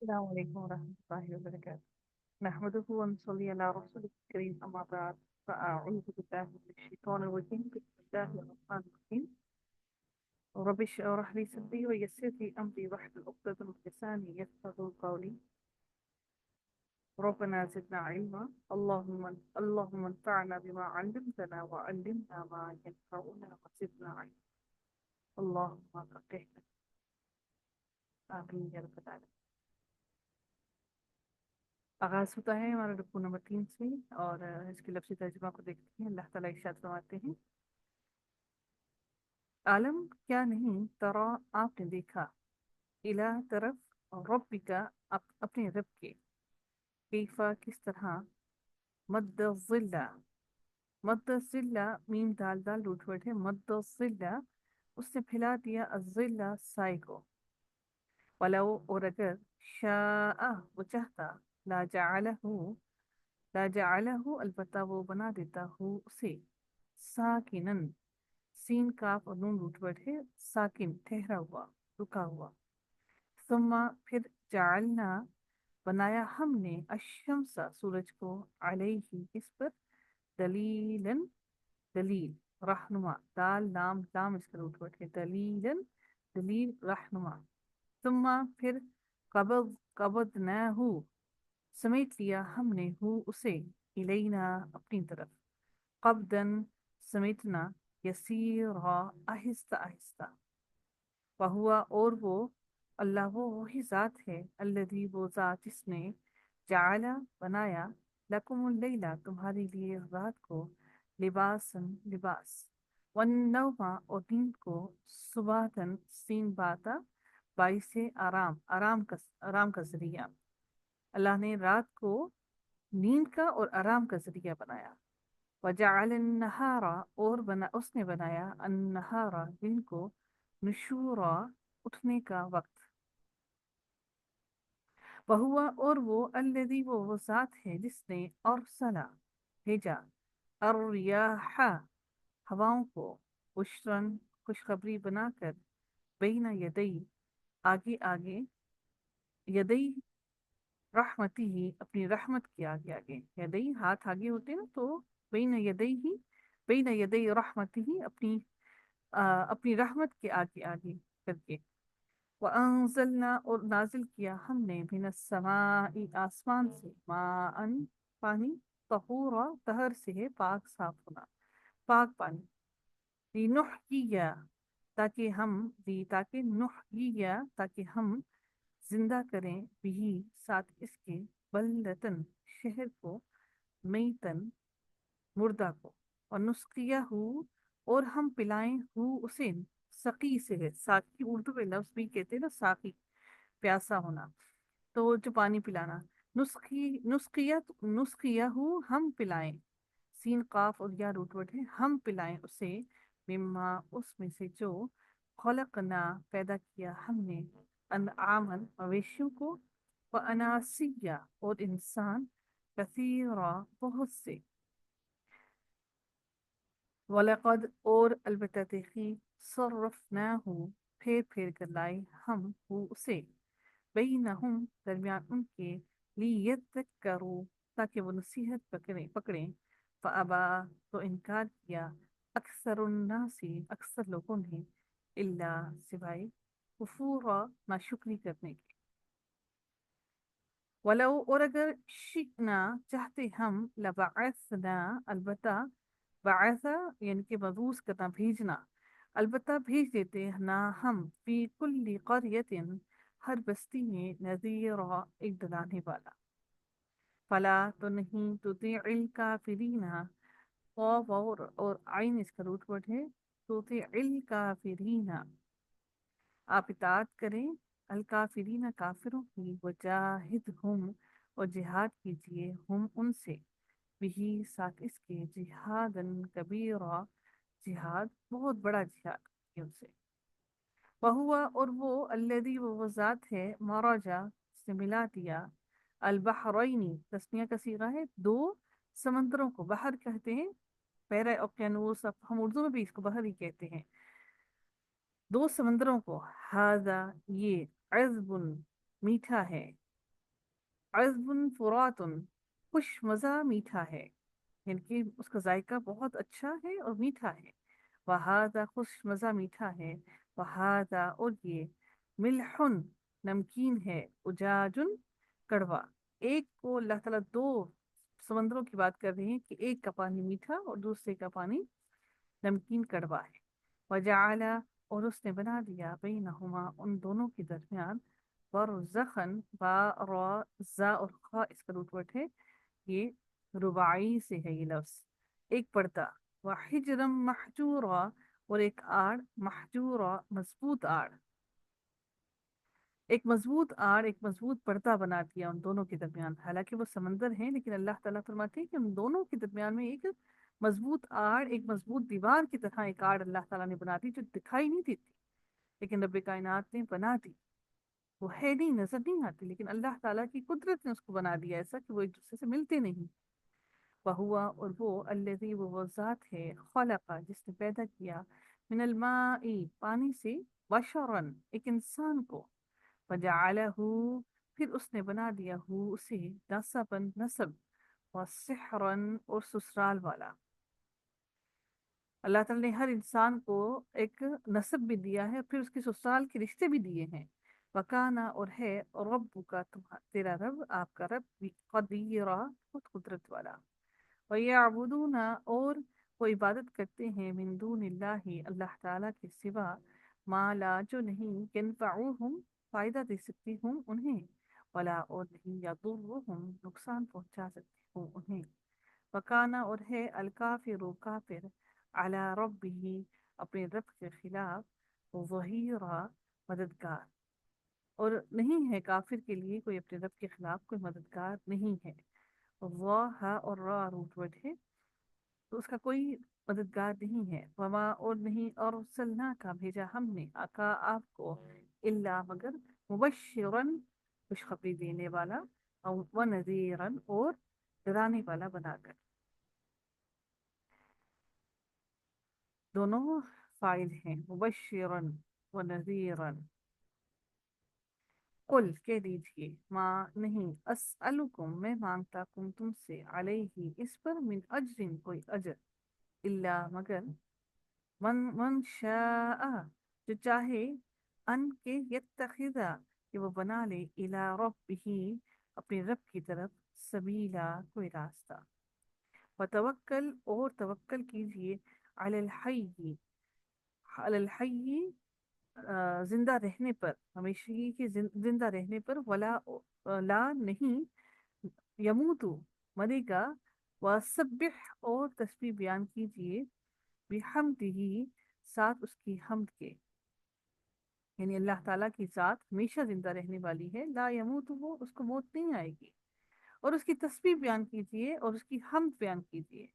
السلام عليكم ورحمة الله وبركاته. نحمده ونصلي على رسوله الكريم أما بعد فأعوذ بالله من الشيطان الرجيم بسم الله الرحمن الرحيم. رب اشرح لي صدري ويسر لي أمري واحلل عقدة من لساني يفقهوا قولي. ربنا زدنا علما اللهم انفعنا بما علمتنا وعلمنا ما ينفعنا وزدنا علما. اللهم فقهنا. آمين يا رب العالمين. آغاز ہوتا ہے ہمارا رکوع نمبر 3 سے، اور اس کے لفظی ترجمہ کو دیکھتے ہیں۔ اللہ تعالیٰ ارشاد فرماتے ہیں، عالم کیا نہیں ترا آپ نے دیکھا، الہ طرف رب کا اپنے رب کے، کیفا کس طرح، مد الظلہ، مد الظلہ میم دال دال روٹ ورڈ ہے، مد الظلہ اس نے پھیلا دیا الظلہ سائے کو، ولو اور اگر شاء وہ چاہتا، لا جعلہ لا جعلہ البتہ وہ بنا دیتا ہو اسے، ساکنن سین کاف اور نون روٹ ورڈ ہے، ساکن ٹھہرا ہوا، رکا ہوا، ثم پھر جعلنا بنایا ہم نے الشمس سورج کو، علیہ اس پر، دلیلن دلیل، رہنما، دال لام لام اس کا روٹ ورڈ ہے، دلیلن دلیل رہنما، ثم پھر قبضناہ سمیٹ لیا ہم نے ہو اسے، الینا اپنی طرف، قبضن سمیٹنا، یسیرا آہستہ آہستہ، وہوا اور وہ، اللہ وہ وہی ذات ہے، الذی وہ ذات جس نے، جعل بنایا، لکم اللیلہ تمہارے لیے رات کو، لباسن لباس، والنوم اور نیند کو، سباتن سین باتا باعث آرام، آرام کا ذریعہ، اللہ نے رات کو نیند کا اور آرام کا ذریعہ بنایا، وجعل النہار اور اس نے بنایا النہار دن کو، نشورا اٹھنے کا وقت، وہوا اور وہ، الذی وہ ذات ہے جس نے ارسلا بھیجا، الریاح ہواؤں کو، بشرن خوشخبری بنا کر، بین یدئی آگے آگے، یدئی رحمتی ہی اپنی رحمت کے آگے آگے، یدئی ہاتھ آگے ہوتے ہیں نا، تو بین یدئی ہی، بین یدئی رحمتی ہی اپنی رحمت کے آگے آگے کر کے، وَأَنزَلْنَا اور نازل کیا ہم نے، من السماء آسمان سے، ماء پانی، طہورا طہر سے ہے پاک صاف ہونا، پاک پانی، لنحییا تاکہ ہم، تاکہ نحییا تاکہ ہم زندہ کریں، بھی ساتھ اس کے، بلدتن شہر کو، میتن مردہ کو، اور نسقیہ ہو اور ہم پلائیں ہو اسے، سقی سے ہے، ساقی اردو میں لفظ بھی کہتے ہیں نا، ساقی پیاسا ہونا، تو جو پانی پلانا، نسقیہ ہو ہم پلائیں، سین قاف اور یا روٹ ورڈ ہے، ہم پلائیں اسے، مما اس میں سے جو، خلقنا پیدا کیا ہم نے، انعامن مویشیوں کو، واناسیہ اور انسان، کثیرا بہت سے، وَلَقَدْ اور البتہ تحقیق، صرفناہ پھیر پھیر کر لائے ہم ہو اسے، بینہم درمیان ان کے، لیذکروا تاکہ وہ نصیحت پکڑیں، فابا تو انکار کیا، اکثر الناس اکثر لوگوں نے، الا سوائے، کفورا ناشکری کرنے کے، ولو اور اگر شئنا چاہتے ہم، لبعثنا البتہ، بعثا یعنی کہ مبعوث کرنا بھیجنا، البتہ بھیج دیتے نا ہم، فی کل قریۃ ہر بستی میں، نذیرا ایک ڈرانے والا، فلا تو نہیں، تطیع الکافرین، واو اور عین اس کا روٹ ورڈ ہے، تطیع الکافرین آپ اطاعت کریں، الکافرین کافروں کی، وجاہد ہم اور جہاد کیجئے، ہم ان سے، بھی ساتھ اس کے، جہادن کبیرہ جہاد بہت بڑا جہاد کیجئے ان سے، وہوا اور وہ، الذی وہ ذات ہے، مرجا سے ملا دیا، البحرینی تسنیہ کا صیغہ ہے، دو سمندروں کو، بحر کہتے ہیں، بحر اوقیانوس، ہم اردو میں بھی اس کو بحر ہی کہتے ہیں، دو سمندروں کو، ہذا یہ، عذب میٹھا ہے، عذب فرات، خوش مزہ میٹھا ہے، یعنی کہ اس کا ذائقہ بہت اچھا ہے اور میٹھا ہے۔ وہذا خوش مزہ میٹھا ہے، وہذا اور یہ ملح نمکین ہے، اجاج کڑوا۔ ایک کو اللہ تعالیٰ دو سمندروں کی بات کر رہے ہیں کہ ایک کا پانی میٹھا اور دوسرے کا پانی نمکین کڑوا ہے۔ وجعل اور اس نے بنا دیا بینہما ان دونوں کے درمیان برزخن، با را زا اور خا اس کا روٹ ورڈ ہے، یہ رباعی سے ہے یہ لفظ، ایک پردہ، وحجرم محجورا اور ایک آڑ، محجورا مضبوط آڑ، ایک مضبوط پردہ بنا دیا ان دونوں کے درمیان۔ حالانکہ وہ سمندر ہیں لیکن اللہ تعالیٰ فرماتے ہیں کہ ان دونوں کے درمیان میں ایک مضبوط آڑ، ایک مضبوط دیوار کی طرح ایک آڑ اللہ تعالیٰ نے بنا دی جو دکھائی نہیں دیتی لیکن رب کائنات نے بنا دی۔ وہ ہے نہیں، نظر نہیں آتی، لیکن اللہ تعالیٰ کی قدرت نے اس کو بنا دیا ایسا کہ وہ ایک دوسرے سے ملتے نہیں۔ وہوا اور وہ الذی وہ ذات ہے، خلق جس نے پیدا کیا، من الماء پانی سے، بشرن ایک انسان کو، وجعلہ پھر اس نے بنا دیا ہو اسے، نسبا نسب، وسحرن اور سسرال والا۔ اللہ تعالیٰ نے ہر انسان کو ایک نسب بھی دیا ہے، پھر اس کے سسرال کے رشتے بھی دیے ہیں۔ وکانا اور ہے، رب کا تیرا رب، آپ کا رب بھی قدیرہ بہت قدرت والا۔ وَيَعْبُدُونَ اور وہ عبادت کرتے ہیں، من دون اللہ اللہ تعالیٰ کے سوا، ما لا جو نہیں، ينفعوہم فائدہ دے سکتی ہوں انہیں، ولا اور نہیں، یضرہم نقصان پہنچا سکتی ہوں انہیں۔ وکانا اور ہے، الکافر کافر، علی ربہ اپنے رب کے خلاف، ظہیرا مددگار، اور نہیں ہے کافر کے لیے کوئی اپنے رب کے خلاف کوئی مددگار نہیں ہے۔ واہ اور را روٹ ورڈ ہے تو اس کا کوئی مددگار نہیں ہے۔ وما اور نہیں، اور سلنا کا بھیجا ہم نے، آقا آپ کو، الا مگر، مبشرن خوشخبری دینے والا، اور ونذیرن اور ڈرانے والا بنا کر۔ دونوں فائل ہیں، مبشرن ونذیرن۔ قل کہہ دیجئے، ماں نہیں، اسألکم میں مانگتا کم تم سے، علیہ اس پر، من اجر کوئی اجر، الا مگر، من شاء جو چاہے، ان کے یتخذا کہ وہ بنا لے، الی ربہ اپنے رب کی طرف، سبیلا کوئی راستہ۔ وتوکل اور توکل کیجئے، علی الحی علی الحی زندہ رہنے پر، ہمیشگی کے زندہ رہنے پر، ولا لا نہیں، یموتو مرے گا، وسبح اور تسبیح بیان کیجئے، بحمدہ ساتھ اس کی حمد کے، یعنی اللہ تعالیٰ کی ذات ہمیشہ زندہ رہنے والی ہے، لا یموت، وہ اس کو موت نہیں آئے گی، اور اس کی تسبیح بیان کیجئے اور اس کی حمد بیان کیجئے،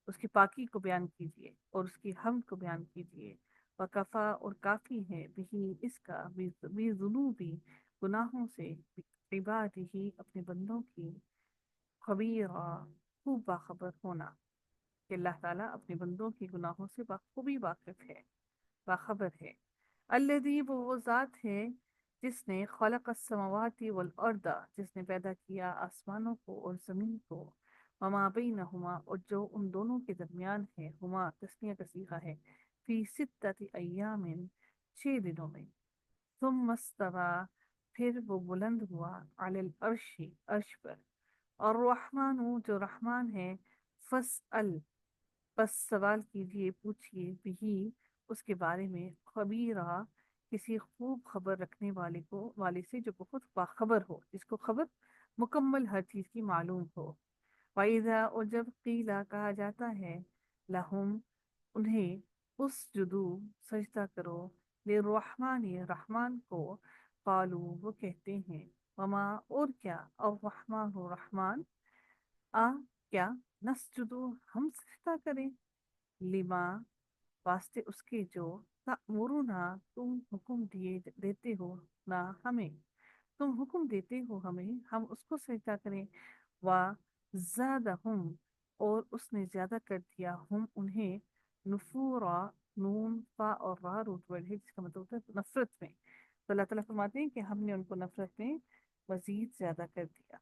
اس کی پاکی کو بیان کیجئے اور اس کی حمد کو بیان کیجئے۔ وکفا اور کافی ہے، بھی اس کا، بھی ذنوبی گناہوں سے، عبادہ اپنے بندوں کی، خبیرہ خوب باخبر ہونا، کہ اللہ تعالیٰ اپنے بندوں کے گناہوں سے بخوبی واقف ہے، باخبر ہے۔ الذی وہ ذات ہے جس نے خلق السماوات والارض جس نے پیدا کیا آسمانوں کو اور زمین کو، وما بینہما اور جو ان دونوں کے درمیان ہے، ہما تسنیہ کا صیغہ ہے، فی ستۃ ایام 6 دنوں میں، ثم استوی پھر وہ بلند ہوا، علی العرش عرش پر، الرحمن جو رحمان ہے، فاسأل بس سوال کیجئے، پوچھئے، بھی اس کے بارے میں، خبیرہ کسی خوب خبر رکھنے والے کو، والے سے جو بہت باخبر ہو، جس کو خبر مکمل ہر چیز کی معلوم ہو۔ وَإِذَا اور جب قیلا کہا جاتا ہے، لہم انہیں، اسجدو سجدہ کرو، للرحمن رحمان کو، قالو وہ کہتے ہیں، وما اور کیا، الرحمن رحمان، کیا، نسجدو ہم سجدہ کریں، لما واسطے اس کے جو، تأمرنا تم حکم دیتے ہو، نہ ہمیں، تم حکم دیتے ہو ہمیں، ہم اس کو سجدہ کریں۔ وزادہم اور اس نے زیادہ کر دیا، ہم انہیں، نفورا نون فا اور را روٹ ورڈ ہے جس کا مطلب ہوتا ہے نفرت میں، تو اللہ تعالیٰ فرماتے ہیں کہ ہم نے ان کو نفرت میں مزید زیادہ کر دیا.